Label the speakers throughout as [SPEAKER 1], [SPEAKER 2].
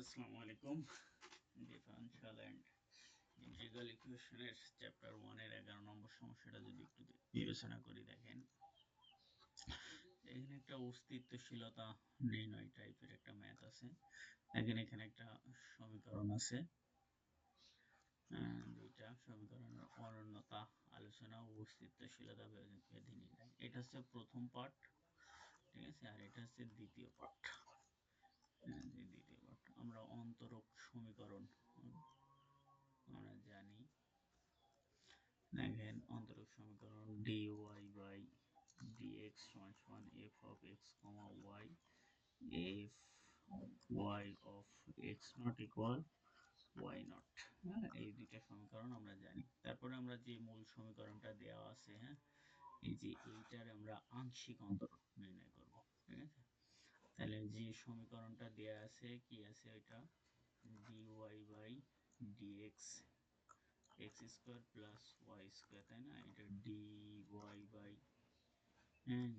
[SPEAKER 1] আসসালামু আলাইকুম। Differential and integral ইকুয়েশনের চ্যাপ্টার 1 এর 11 নম্বর সমস্যাটা যদি একটু বিবেচনা করি, দেখেন এখানে একটা অস্তিত্বশীলতা নির্ণয় টাইপের একটা ম্যাথ আছে। দেখেন এখানে একটা সমীকরণ আছে, দুইটা সমীকরণের অনন্যতা আলোচনা ও অস্তিত্বশীলতা বেঁধে নির্ণয়। এটা হচ্ছে প্রথম পার্ট, ঠিক আছে, আর এটা হচ্ছে দ্বিতীয় পার্ট। দ্বিতীয় পার্ট আমরা অন্তরক সমীকরণ আমরা জানি। দেখেন অন্তরক সমীকরণ dy বাই dx সমান সমান f of x, y f y of x not equal y not। হ্যাঁ, এই দুইটা সমীকরণ আমরা জানি। তারপরে আমরা যে মূল সমীকরণটা দেওয়া আছে, হ্যাঁ, এই যে এইটার আমরা আংশিক অন্তরক নির্ণয় করব, ঠিক আছে। তাহলে যে সমীকরণটা দেওয়া আছে কি আছে, ওইটা dy by dx x square plus Y square, তাই না। এটা ডি ওয়াই বাই, হ্যাঁ,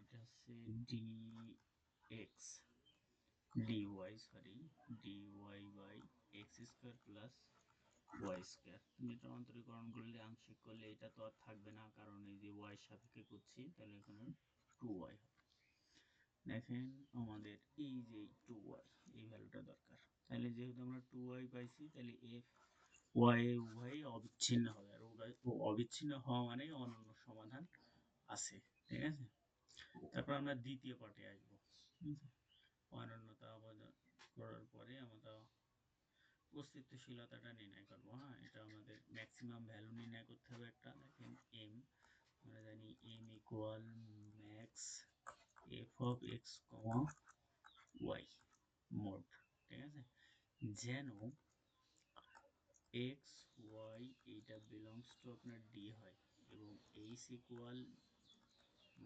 [SPEAKER 1] এটা হচ্ছে D X D Y, sorry, D Y by X square plus Y square. তুমি এটা অন্তরীকরণ করলে, আংশিক করলে এটা তো আর থাকবে না, কারণ এই যে ওয়াই সাপেক্ষে করছি, তাহলে এখানে 2y হবে। দেখেন আমাদের এই যে 2y, এই ভ্যালুটা দরকার। তাহলে যেহেতু আমরা 2y পাইছি, তাহলে f y উভয়ই অবিচ্ছিন্ন হবে, আর অবিচ্ছিন্ন হওয়া মানে অনন্য সমাধান আছে, ঠিক আছে। তারপর আমরা দ্বিতীয় পার্টে আসবো। অনন্যতা অবদান করার পরে আমরা অস্তিত্বশীলতাটা নির্ণয় করবো। হ্যাঁ, এটা আমাদের ম্যাক্সিমাম ভ্যালু নির্ণয় করতে হবে একটা। দেখেন এম, আমরা জানি M equal max F of X comma Y mod, ঠিক আছে। যেন এক্স ওয়াই এইটা বিলংস টু আপনার ডি হয়, এবং H equal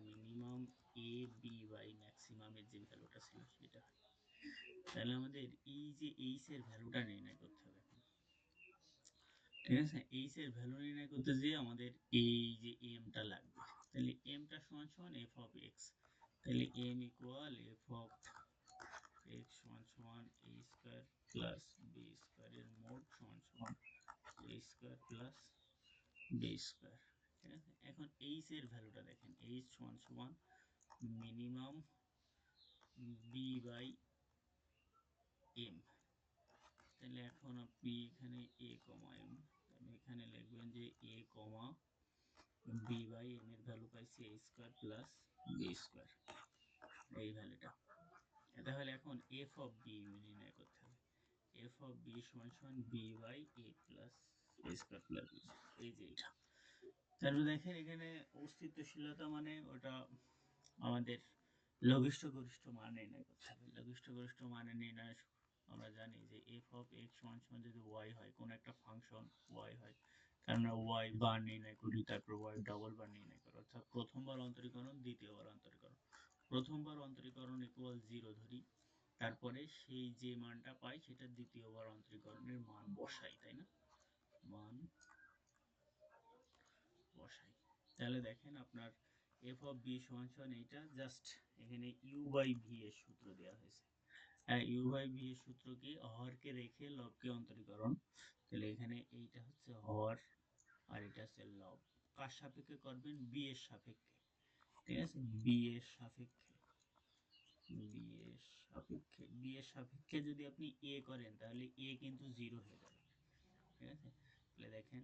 [SPEAKER 1] minimum A B by ম্যাক্সিমামের যে ভ্যালুটা ছিল সেটা হয়। তাহলে আমাদের এই যে এইচ এর ভ্যালুটা নির্ণয় করতে হবে, ঠিক আছে। এইচ এর ভ্যালু নির্ণয় করতে যেয়ে আমাদের এই যে এমটা লাগবে। তাহলে এমটা সমান সমান এফ অফ এক্স। তাহলে M equal F of X সমান সমান A square plus B square এর মোড সমান সমান A square plus B square, ঠিক আছে। এখন এইচ এর ভ্যালুটা দেখেন, এইচ সমান সমান মিনিমাম বি বাই এম। তাহলে এখন আপনি এখানে এ কমা এম, তাহলে এখানে লিখবেন যে এ কমা বি বাই এম এর ভ্যালু পাইছি এ স্কোয়ার প্লাস বি স্কোয়ার, এই ভ্যালুটা। তাহলে এখন এফ অফ বি নির্ণয় করতে হবে। এফ অফ বি সমান সমান B by A plus A square plus B, এই যে এটা। তারপরে দেখেন এখানে অস্তিত্বশীলতা মানে ওটা আমাদের লঘিষ্ঠ গরিষ্ঠ মান নির্ণয় করতে হবে। লঘিষ্ঠ গরিষ্ঠ মানে নির্ণয় আমরা জানি যে এফ অফ এক্স সমান সমান যদি ওয়াই হয়, কোন একটা ফাংশন ওয়াই হয়, তার আমরা ওয়াই বার নির্ণয় করি, তারপর ওয়াই ডবল বার নির্ণয় করি, অর্থাৎ প্রথমবার অন্তরীকরণ, দ্বিতীয়বার অন্তরীকরণ। প্রথমবার অন্তরীকরণ ইকুয়াল 0 ধরি, তারপরে সেই যে মানটা পাই সেটা দ্বিতীয়বার অন্তরীকরণের মান বসাই, তাই না, মান বসাই। তাহলে দেখেন আপনার এফ অফ বি সমান সমান এইটা, জাস্ট এখানে ইউ বাই ভি এর সূত্র দেওয়া হয়েছে। হ্যাঁ, ইউ বাই ভি এর সূত্র কি, হরকে রেখে লবকে অন্তরীকরণ। তাহলে এখানে এইটা হচ্ছে হর, আর এটা হচ্ছে লব। কার সাপেক্ষে করবেন, বি এর সাপেক্ষে, ঠিক আছে, বি এর সাপেক্ষে। বি এর সাপেক্ষে, বি এর সাপেক্ষে যদি আপনি এ করেন, তাহলে এ কিন্তু 0 হয়ে যাবে, ঠিক আছে। তাহলে দেখেন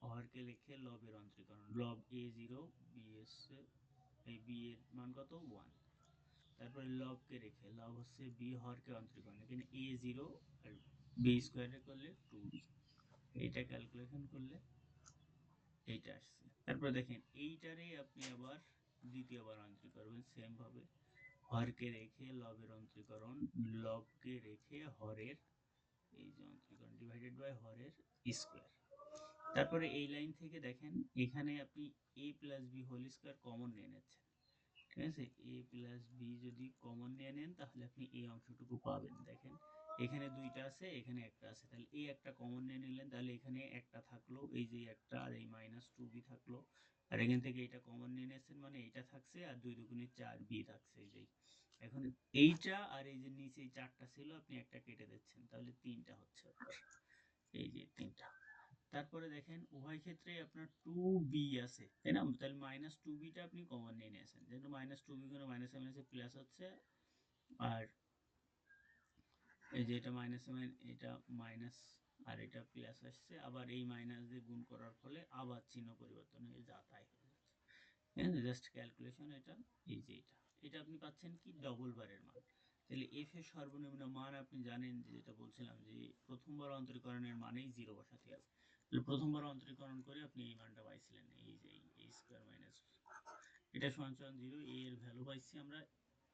[SPEAKER 1] হরকে রেখে লবের অন্তরীকরণ, লব এ 0, বি এস, এই বি এর মান কত 1। তারপরে লবকে রেখে, লব হচ্ছে বি, হরকে অন্তরীকরণ, এখানে এ 0 আর বি স্কোয়ারে করলে 2b, এইটা ক্যালকুলেশন করলে এইটা আসছে। তারপর দেখেন এইটারে আপনি আবার দ্বিতীয়বার অন্তরীকরণ করবেন সেম ভাবে, হরকে রেখে লবের অন্তরীকরণ, লবকে রেখে হরের এই যে অন্তরীকরণ ডিভাইডেড বাই হরের স্কোয়ার। তারপরে এই লাইন থেকে দেখেন এখানে আপনি a plus B whole square common নিয়ে নিচ্ছেন, ঠিক আছে। a প্লাস বি যদি কমন নিয়ে নেন, তাহলে আপনি এই অংশটুকু পাবেন। দেখেন এখানে দুইটা আছে, এখানে একটা আছে, তাহলে এই একটা কমন নিয়ে নিলেন, তাহলে এখানে একটা থাকলো, এই যে একটা, আর এই মাইনাস 2b থাকলো। আর এখান থেকে এটা কমন নিয়ে নিয়েছেন মানে এইটা থাকছে, আর 2 দুগুণে 4b থাকছে, এই যে। এখন এইটা আর এই যে নিচে এই 4টা ছিল, আপনি একটা কেটে দিচ্ছেন, তাহলে 3টা হচ্ছে আপনার, এই যে 3টা। তারপরে দেখেন উভয় ক্ষেত্রেই আপনার 2b আছে, তাই না? তাহলে -2b টা আপনি কমন নিয়ে নিয়েছেন, যেহেতু -2b করে মাইনাসে মাইনাসে প্লাস হচ্ছে, আর এই যে এটা মাইনাসে এটা মাইনাস, আর এটা প্লাস আসছে, আবার এই মাইনাস দিয়ে গুণ করার ফলে আবার চিহ্ন পরিবর্তন হয়ে যা তাই হয়ে যাচ্ছে। জাস্ট ক্যালকুলেশন এটা, এই যে এটা আপনি পাচ্ছেন কি ডবল বারের মান। তাহলে এফ এর সর্বনিম্ন মান আপনি জানেন, যে যেটা বলছিলাম যে প্রথমবার অন্তরীকরণের মানেই 0 বসাতে হবে। তাহলে প্রথমবার অন্তরীকরণ করে আপনি এই মানটা পাইছিলেন, এই যে এই স্কোয়ার মাইনাস, এটা সমান সমান 0। এ এর ভ্যালু পাইছি আমরা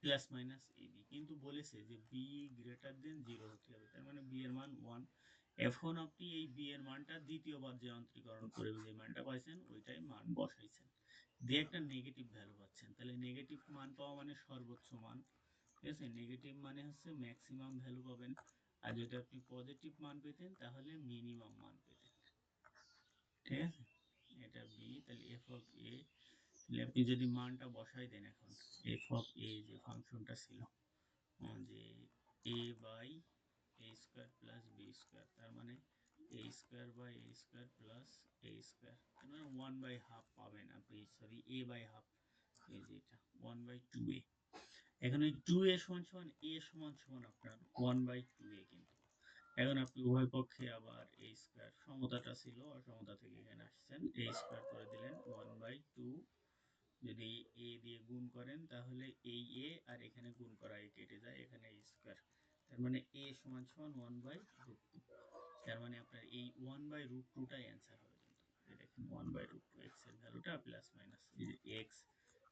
[SPEAKER 1] প্লাস মাইনাস এ বি, কিন্তু বলেছে যে বি গ্রেটার দেন 0 হতে হবে, তার মানে বি এর মান 1। এখন আপনি এই বি এর মানটা দ্বিতীয়বার যে অন্তরীকরণ করে যে মানটা পাইছেন ওইটাই মান বসাইছেন, দিয়ে একটা নেগেটিভ ভ্যালু পাচ্ছেন। তাহলে নেগেটিভ মান পাওয়া মানে সর্বোচ্চ মান, ঠিক আছে? নেগেটিভ মানে হচ্ছে ম্যাক্সিমাম ভ্যালু পাবেন, আর যদি আপনি পজিটিভ মান পেতেন তাহলে মিনিমাম মান পেতেন, ঠিক আছে? এটা বি, তাহলে এফ অফ এ, তাহলে আপনি যদি মানটা বসাই দেন এখন, এফ অফ এ যে ফাংশনটা ছিল, যে A by A square plus B square, তার মানে A square by A square plus A square, তার মানে 1/2 পাবেন আপনি, সরি এ বাই হাফ, এই যে এটা 1/2a। এখন এই 2a সমান সমান a সমান সমান আপনার 1/2a, কিন্তু এখন আপনি উভয় পক্ষে আবার a স্কোয়ার, সমতাটা ছিল অসমতা থেকে এখানে আসছেন, a স্কোয়ার করে দিলেন 1/2, যদি a দিয়ে গুণ করেন তাহলে এই a আর এখানে গুণ করা এই কেটে যায়, এখানে a স্কোয়ার, তার মানে a সমান সমান 1/√2, তার মানে আপনার এই 1/√2টাই অ্যান্সার হবে। কিন্তু এই দেখেন 1/√2 x এর ভ্যালুটা প্লাস মাইনাস, এই যে x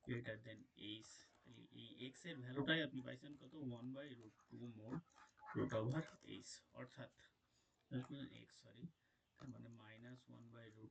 [SPEAKER 1] গ্রেটার দেন এইচ, তাহলে এই x এর ভ্যালুটাই আপনি পাইছেন কত, 1/√2 মোড রুট ওভার এইচ, অর্থাৎ x, সরি, তার মানে -1/√2